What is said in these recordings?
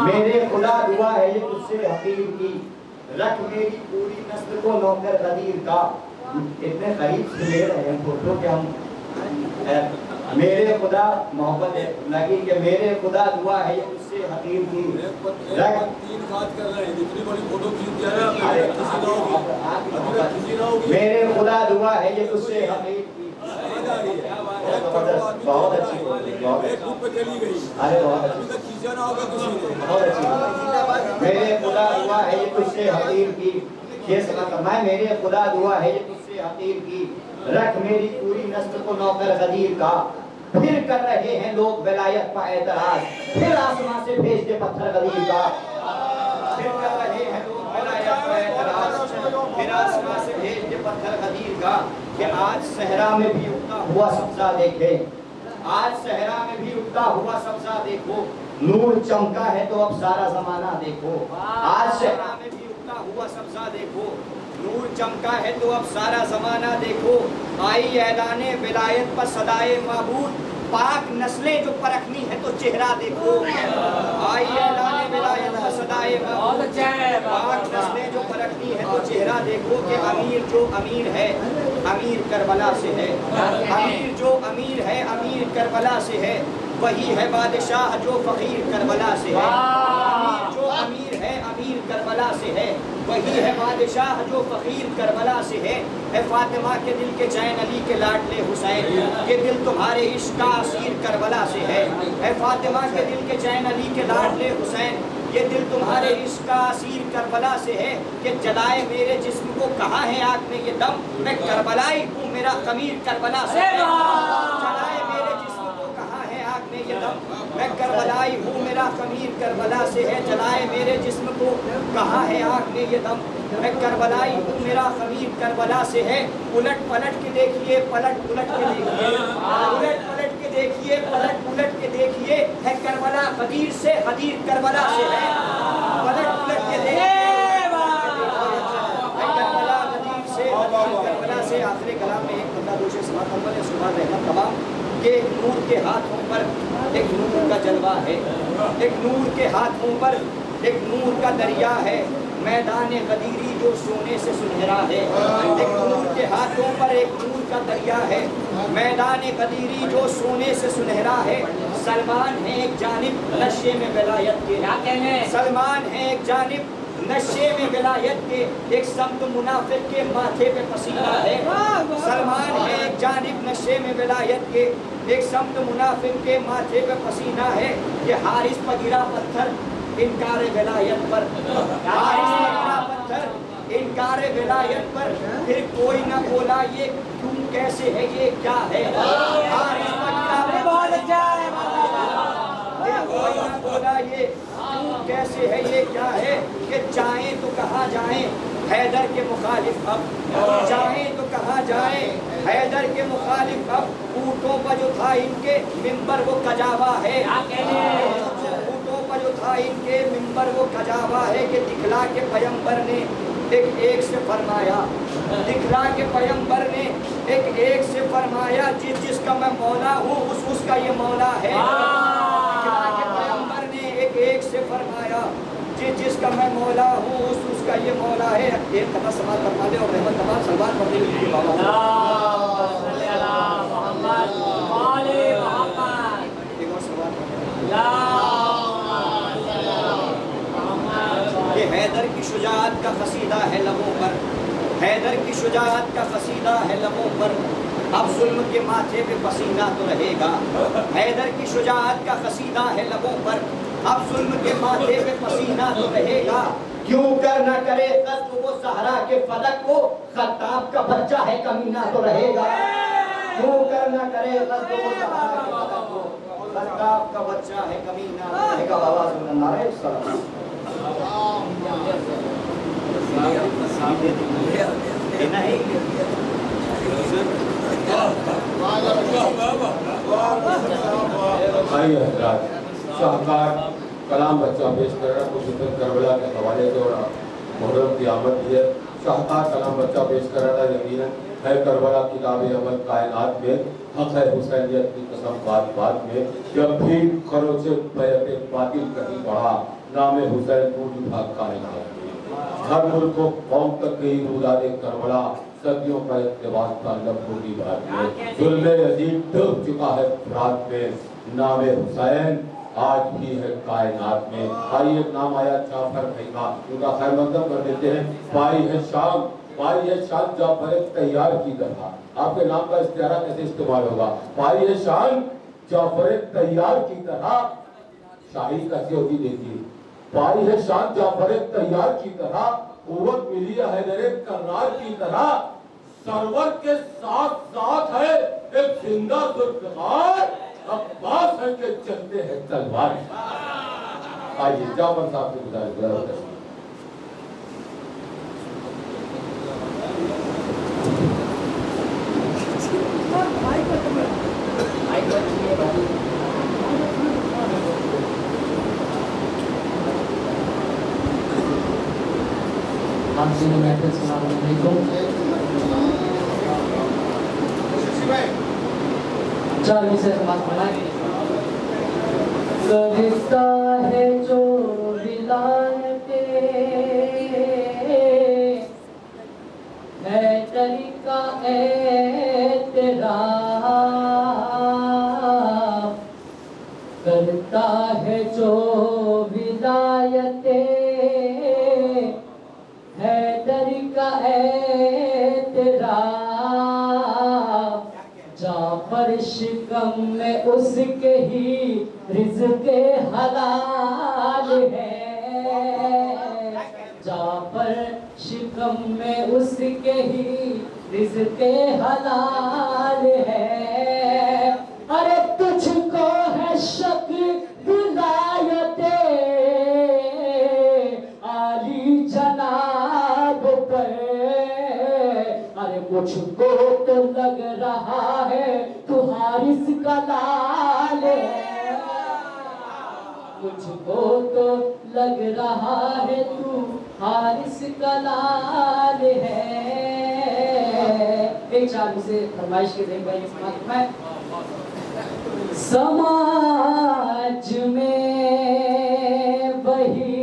मेरे खुदा दुआ है ये तुझसे हकीर की, रख मेरी पूरी नस्ल को नौकर गदीर का। इतने करीब से ले रहे हैं फोटो के हम। मेरे खुदा मोहब्बत लगी कि मेरे खुदा दुआ है ये तुझसे हकीर की, रख 3 बात कर रहे हैं, जितनी बड़ी फोटो खींच दिया है मेरे खुदा दुआ है ये तुझसे हकीर की। बहुत अच्छी, फेसबुक पे चली गई। अरे बहुत अच्छी, खींचा ना होगा किसी ने। बहुत अच्छी। मेरे खुदा दुआ है ये तुझसे हकीर की, ये सुना मैं मेरे खुदा दुआ है ये तुझसे हकीर की, रख मेरी पूरी नस्ल को नौकर गदीर का। फिर कर रहे हैं लोग विलायत पर एतराज, फिर आसमां से भेज दे पत्थर गदीर का। फिर कर रहे हैं लोग विलायत पर एतराज, फिर आसमां से भेज दे पत्थर गदीर का। कि आज सहरा में भी उगता हुआ सब्जा देखे, आज सहरा में भी उगता हुआ सब्जा देखो, नूर चमका है तो अब सारा जमाना देखो। आज सहरा में भी उगता हुआ सब्जा देखो, नूर चमका है तो अब सारा जमाना देखो। आई ऐलाने विलायत पर सदाए महबूब, पाक नस्लें जो परखनी है तो चेहरा देखो। आई ऐलाने विलायत पर सदाए महबूब, पाक नस्लें जो परखनी है तो चेहरा देखो। कि अमीर जो अमीर है अमीर करबला से है, अमीर जो अमीर है अमीर करबला से है, वही है बादशाह जो फकीर करबला से है। अमीर जो अमीर है अमीर करबला से है, वही है बादशाह जो फकीर करबला से है। ए फातिमा के दिल के चैन अली के लाडले हुसैन, ये दिल तुम्हारे इश्क का असीर करबला से है। ए फातिमा के दिल के चैन अली के लाडले हुसैन, ये दिल तुम्हारे इश्क का असीर करबला से है। कि जलाए मेरे जिस्म को कहाँ है आग में ये दम, मैं करबलाई हूँ मेरा कमीर करबला से है। जलाए मेरे जिस्म को कहाँ है आग में ये दम, मैं करबलाई हूँ मेरा कमीर करबला से है। जलाए मेरे जिस्म को कहाँ है आग में ये दम, मैं करबलाई हूँ मेरा कमीर करबला से है। उलट पलट के देखिए, पलट उलट के देखिए, उलट पलट के देखिए, पलट उलट के देखिए, है करबला गदीर से, गदीर करबला से है। पलट उलट के देखिए, है करबला गदीर से, गदीर करबला से। आखिरी कलाम में एक बंदा दूसरे समात अव्वल है सुभान रहमत तमाम के एक नूर के हाथों पर एक नूर का जलवा है, एक नूर के हाथों पर एक नूर का दरिया है। मैदान गदीरी जो सोने से सुनहरा है, एक नूर के हाथों पर एक नूर का दरिया है। मैदान गदीरी जो सोने से सुनहरा है। सलमान है एक जानिब नशे में विलायत के, सलमान है एक जानिब नशे में विलायत के, एक समत मुनाफिक के माथे पे पसीना है। सलमान है एक जानिब नशे में विलायत के, एक समत मुनाफिक के माथे पे पसीना है। ये हारिस पर गिरा पत्थर इनकार विलायत पर, हारिस पर गिरा पत्थर इनकार विलायत पर, फिर कोई न बोला ये क्यों कैसे है ये क्या है। हारिस पर गिरा कोई न बोला ये क्यों कैसे है ये क्या है। कि जाएं तो कहाँ जाएं हैदर के मुखालिफ अब, जाएं तो कहाँ जाएं हैदर के मुखालिफ अब। ऊँटों पर जो था इनके मिंबर वो कजावा है, ऊँटों पर जो था इनके मिंबर वो कजावा है। कि दिखला के पैगंबर ने एक से फरमाया, दिखला के पैगंबर ने एक से फरमाया, जिसका मैं मौला हूँ उसका ये मौला है। दिखला के पैगंबर ने एक से फरमाया, जिसका मैं मौला हूँ उसका ये मौला है। एक कथा समाज फरमा दे और रहमत तमाम सलवार पढ़ने के लिए बाबा ये हैदर की शुजाअत का कसीदा है लबों पर, हैदर की शुजाअत का कसीदा है लबों पर। अब जुल्म के माथे पे पसीना तो रहेगा, हैदर की शुजाअत का कसीदा है लबों पर। अब जुल्म के माथे पे पसीना तो रहेगा। क्यों कर न करे कष्ट वो सहरा के फलक को, खत्ताब का बच्चा है कमीना तो रहेगा। क्यों कर न करे कष्ट वो सहरा के फलक को, खत्ताब का बच्चा है कमीना तो रहेगा। आवाज में नारे सलाम शाहकार कलाम बच्चा पेश कर रहा है कुछ करबला के हवाले से और मुहर्रम की आमद भी है। शाहकार कलाम बच्चा पेश कर रहा था। यकीनन है करबला किताब अमल कायनात में, हक है हुसैनियत की कसम बात बात में, जब भी खरोचे बैत बातिल कहीं बढ़ा, नाम हुसैन पूरी भाग कायनात में। हर मुल्क को कौम तक गई रुदादे करबला, सदियों का इत्तेबार था लफ्ज़ों की बात में। जुल्म यजीद डूब चुका है रात में, नाम हुसैन आज भी है कायनात में। भाई एक नाम आया जाफर भाई का, उनका खैर मकदम कर देते हैं। पारी है शान जाफर तैयार की तरह। आपके नाम का इस्तियारा कैसे इस्तेमाल होगा? पारी है शान जाफर तैयार की तरह, शाही कैसे होगी देखिए। पारी है शान जाफर तैयार की तरह, कुव्वत मिली है हैदर कर्रार की तरह, सरवर के साथ साथ है एक जिंदा जुल्फ़िकार, अब्बास है के चलते हैं तलवार। आइए जाफर साहब से गुजारिश चालीस से करता है जो विलायते है तरीका एतराफ़, करता है जो विलायते है तरीका एतराफ़, जाफर शिकम में उसके ही रिज़्क़े हलाल है, जाफर शिकम में उसके ही रिज़्क़े हलाल है। अरे तुझको है शक विलायते आली जनाब पर, अरे मुझको तो लग रहा है तू हारिस का लाल है, मुझको तो लग रहा है तू हारिस का लाल है। एक चार से फरमाइश के देंगे भाई। समाज में वही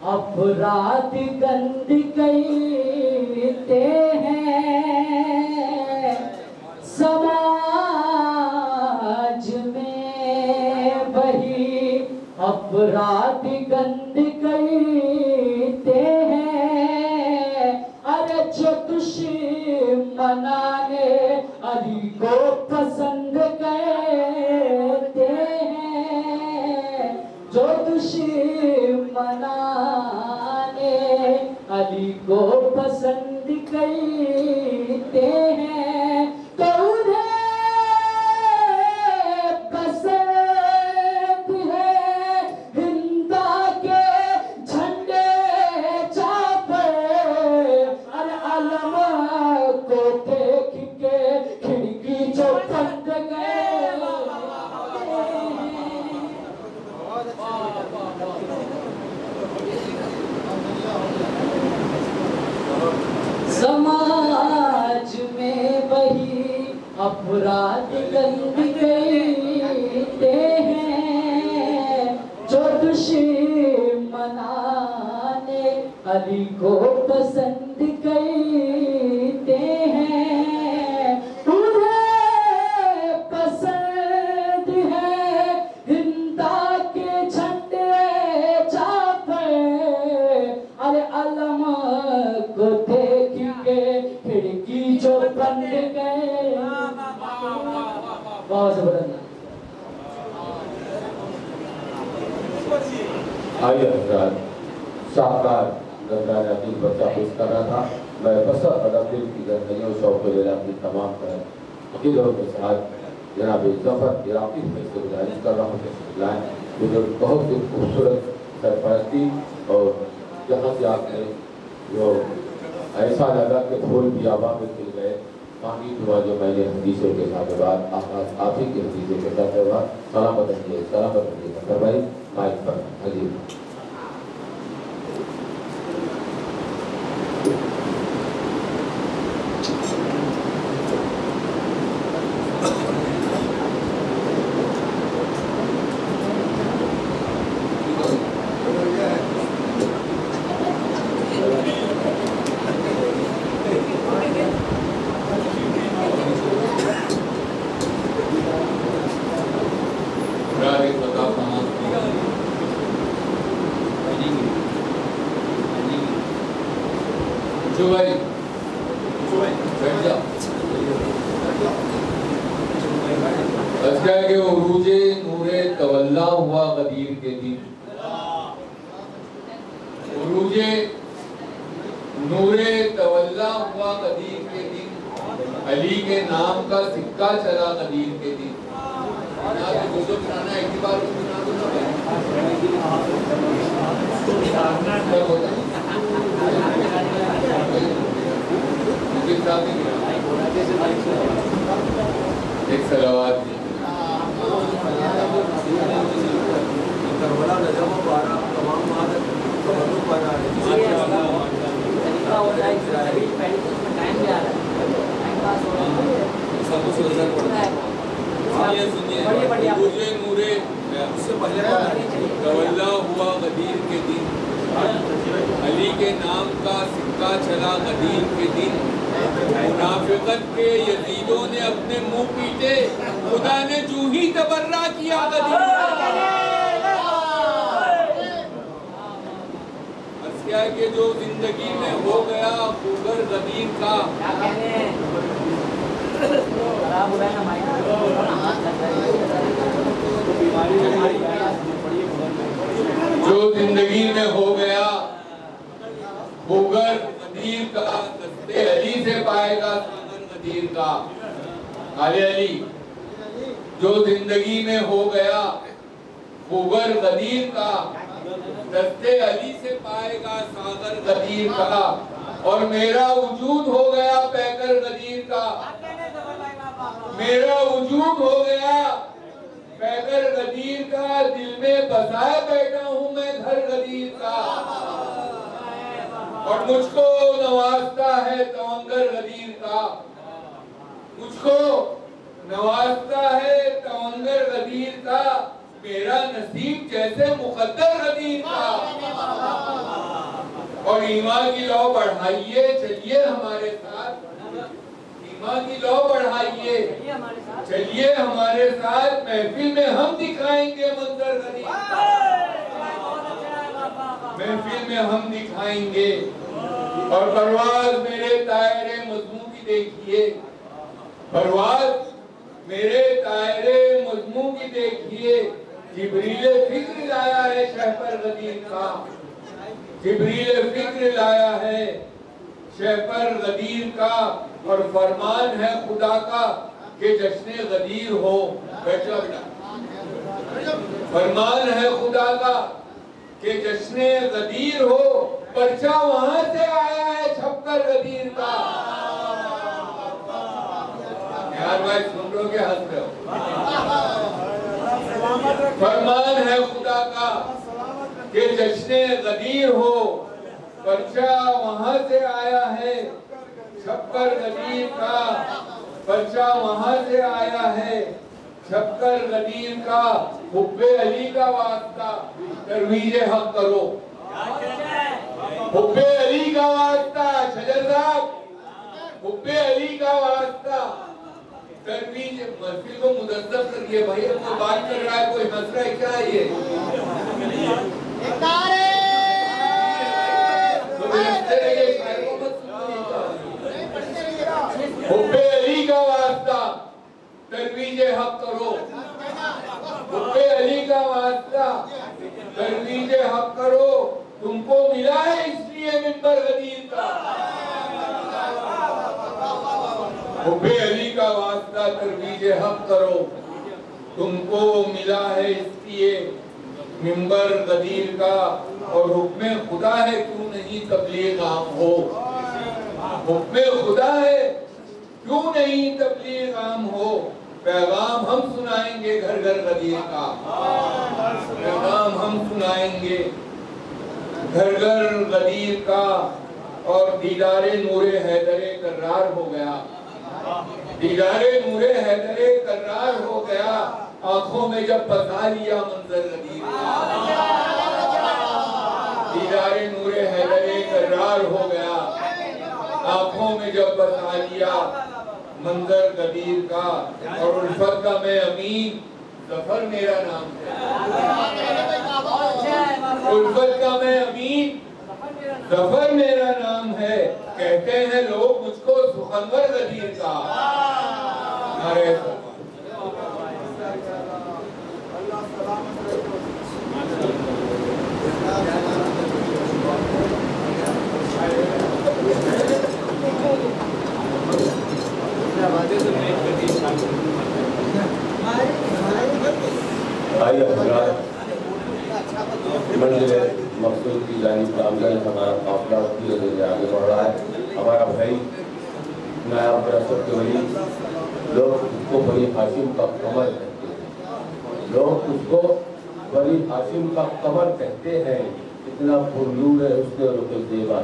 अपराध गंद करते हैं, समाज में वही अपराध गंद करते हैं। अरे जो दुश्मनाने अली को पसंद करते हैं, जो दुश्मनाने अली को पसंद करते हैं, तो उन्हें पसंद है हिंदा के झंडे चापर। अरे अलम को देख के खिड़की जो बंद गए, समाज में वही अपराध गंद करते हैं, जो दुश्मनाने अली को पसंद करते हैं, उन्हें पसंद है हिंदा के झंडे चापर। अरे अलम को देख के खिड़की जो बंद गए, बहुत जबरदस्त। आइए हजरात, शाहकार गंगा नदी बच्चा पेश कर रहा था। मैं बस अदब दिल की गंदगियों शौक को लेना अपनी तमाम अकीदों के साथ जनाब जफर इराकी से गुजारिश कर रहा हूँ कि लाएँ जो बहुत ही खूबसूरत सरपरस्ती, और जहाँ से आपने जो ऐसा लगा कि फूल भी आबा में खिल गए। बाकी दुआ जो मैंने हदीसों के साथ बाद आप ही के हदीसों के साथ सलामत रखिए जफर भाई माइक पर हजीर। जो भाई बैठ जाओ। क्या है कि उरूजे नूरे तवल्ला हुआ गदीर के दिन, उरूजे नूरे तवल्ला हुआ गदीर के दिन, अली के नाम का सिक्का चला गदीर के दिन। एक ही बार सुना दो एक सलावत करबला नजम पारा तमाम मादर तवल्लुक पारा है। तरीका होता है कि अभी पहले तो उसमें टाइम भी आ रहा है, टाइम पास हो रहा है, सब कुछ नजर पड़ता है। सुनिए मुझे नूरे उससे पहले तवल्ला हुआ गदीर के दिन, अली के नाम का सिक्का चला गदीर के दिन, मुनाफिकत के यजीदों ने अपने मुंह पीटे, खुदा ने जू ही तबर्रा किया गदीर। क्या है कि जो जिंदगी में हो गया खूगर गदीर का, जो जिंदगी में हो गया खूगर गदीर का, दस्ते अली से पाएगा सागर गदीर का। अली जो जिंदगी में हो गया खूगर गदीर का, दस्ते अली से पाएगा सागर गदीर का। और मेरा वजूद हो गया पैकर गदीर का, मेरा वजूद हो गया पैकर गदीर का, दिल में बसाए बैठा हूँ मैं घर गदीर का। और मुझको नवाजता है तवंगर गदीर का, मुझको नवाजता है तवंगर गदीर का, मेरा नसीब जैसे मुकद्दर गदीर का। और ईमान की लौ बढ़ाइए, चलिए हमारे साथ, ईमान की लौ बढ़ाइए, चलिए हमारे साथ, महफिल में हम दिखाएंगे मंजर गदीर, महफिल में हम दिखाएंगे। और परवाज मेरे तायरे मजमू की देखिए, परवाज मेरे तायरे मजमू की देखिए, जिब्रील फिक्र लाया है शहपर गदीर का, जिब्रील फिक्र लाया है शहपर गदीर का। और फरमान है खुदा का कि जश्ने गदीर हो, बैठो बेटा, फरमान है खुदा का कि जश्ने गदीर हो, पर्चा वहां से आया है छपकर गदीर का। यार भाई सुन रहे हो क्या, हंस रहे हो? फरमान है खुदा का कि जश्ने गदीर हो, पर्चा वहां से आया है छपकर गदीर का, पर्चा वहां से आया है छपकर गदीर का। हुब्बे अली का वास्ता तरवीजे हक करो, हुब्बे अली का वास्ता, छजर साहब, हुब्बे अली का वास्ता तरवीज। महफिल को मुदस्सर करिए भाई, कोई बात कर रहा है, कोई हंस रहा है, क्या है ये? हुब्बे अली का वास्ता तरवीजे हक करो, हुब्बे अली का वास्ता तरवीजे हक करो, तुमको मिला है इसलिए मिंबर गदीर का। हुब्बे अली का वास्ता तरवीजे हक करो, तुमको मिला है इसलिए मिंबर गदीर का। और हुक्मे खुदा है क्यों नहीं तबलीग आम हो, हुक्मे खुदा है क्यों नहीं तबलीग आम हो। पैगाम हम सुनाएंगे घर घर गदीर का, पैगाम हम सुनाएंगे घर घर गदीर का। और दीदारे नूरे हैदरे कर्रार हो गया, दीदारे नूरे हैदरे कर्रार हो गया, आंखों में जब बसा लिया मंजर गदीर का। दीदारे नूरे हैदरे कर्रार हो गया, आंखों में जब बसा लिया मंजर गदीर का। और उल्फत का मैं अमीन, जफर मेरा नाम है, उल्फत का मैं अमीन, जफर मेरा नाम है, कहते हैं लोग मुझको सुखनवर गदीर का। अरे मंजिल मकसूद की जानिब आमदन हमारा काफिला धीरे धीरे आगे बढ़ रहा है। हमारा भाई नायाब बरसत के वली लोग उसको बड़ी हाशिम का कमर कहते हैं, लोग उसको बड़ी हाशिम का कमर कहते हैं। इतना पुरनूर है उसके रुके देवा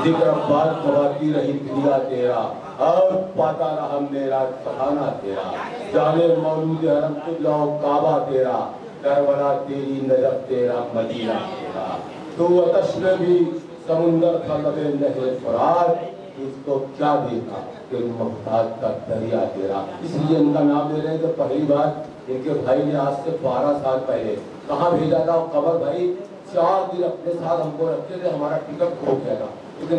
जिक्र अब्बास गवाती रही दुनिया तेरा और पाता रहा मेरा सहाना तेरा। जाने मौलूद हरम किबला काबा तेरा, करबला तेरी नजर तेरा मदीना तेरा। तू आतश में भी समुंदर का लबे नहर फरात, इसको क्या देखा कि मोहताज का दरिया तेरा। इसलिए इनका नाम ले रहे हैं कि पहली बार इनके भाई ने आज से 12 साल पहले कहाँ भेजा था कमर भाई, 4 दिन अपने साथ हमको रखते थे, हमारा टिकट खो गया था। लेकिन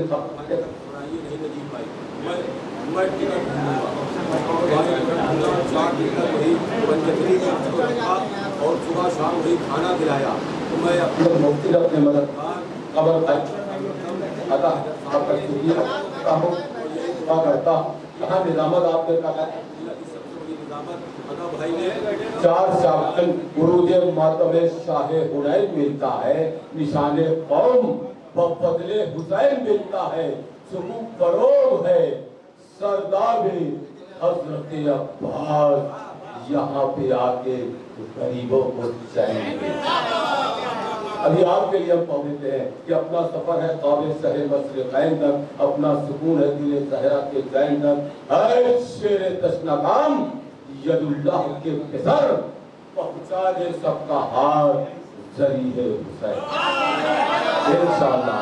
और सुबह शाम वही खाना खिलाया, तो मैं अपने मुफ्ती अपने मदद कबर करता कहाँ निजामत आपने कहा 4 शासन गुरुजे मातमे शाहे हुनैन मिलता है, निशाने कौम बदले हुसैन मिलता है। सुकून फरोग है सरदार भी हजरत अब्बास, यहाँ पे आके गरीबों को चैन मिलता है। अभी आपके लिए हम पहुंचते हैं कि अपना सफर है काबे शहर मशरिक़ैन तक, अपना सुकून है दिले सहरा के चैन तक। है शेर तशनाकाम यदुल्लाह के फिसर, पहुंचा दे सबका हाथ जरिए हुसैन। इंशाअल्लाह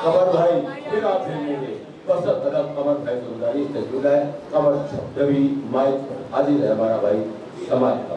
कमर भाई फिर आप भेजेंगे बस अदब कमर भाई गुजारिश से जुड़ा है। कमर जबी माइक हाजिर है हमारा भाई समाज का।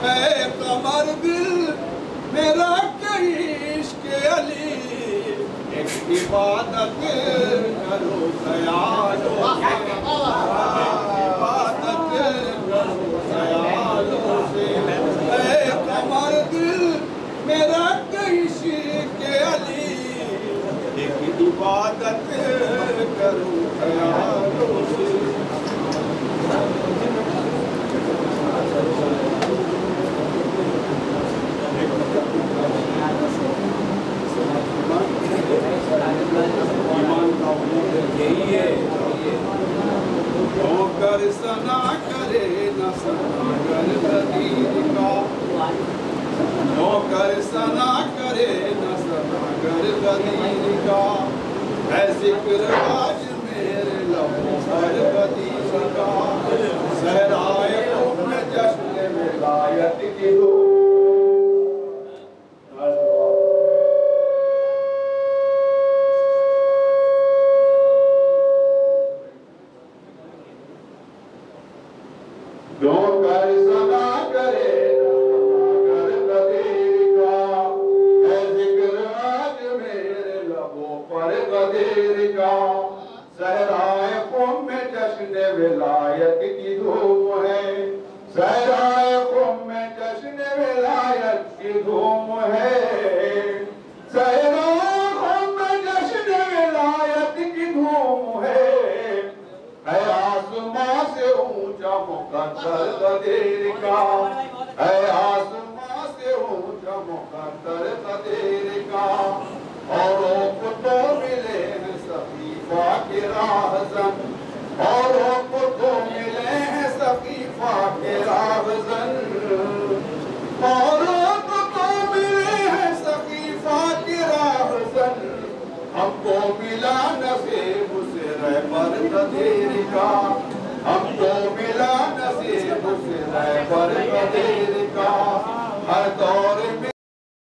ऐ कमर दिल मेरा इश्क अली, एक इबादत करो ख्यालों से, इबादत करो ख्यालों से। ऐ कमर दिल मेरा इश्क अली, एक इबादत करो ख्यालों से। यही है कर सना करे न सना कर गदीर का, नौकर सना करे न सना कर गदीर का, है जिक्र आज मेरे लबों पर गदीर का। सहराए में जश्न विलायत की हो, नौकर सना करे नौकर गदीर का, है जिक्र आज मेरे लबों पर गदीर का। सहराए क़ौम में जश्न विलायत की धूम है, सहराए क़ौम में जश्न विलायत की धूम है, सहराए क़ौम में जश्न विलायत की धूम है। आसमां से ऊंचा मुक़द्दर गदीर का, है आसमां से ऊंचा मुक़द्दर गदीर का। औरों को तो मिले हैं सकीफा के राहज़न, औरों को तो मिले हैं सकीफा के राहज़न, औरों को तो मिले हैं सकीफा के राहज़न। हमको मिला नसीब से रहबर गदीर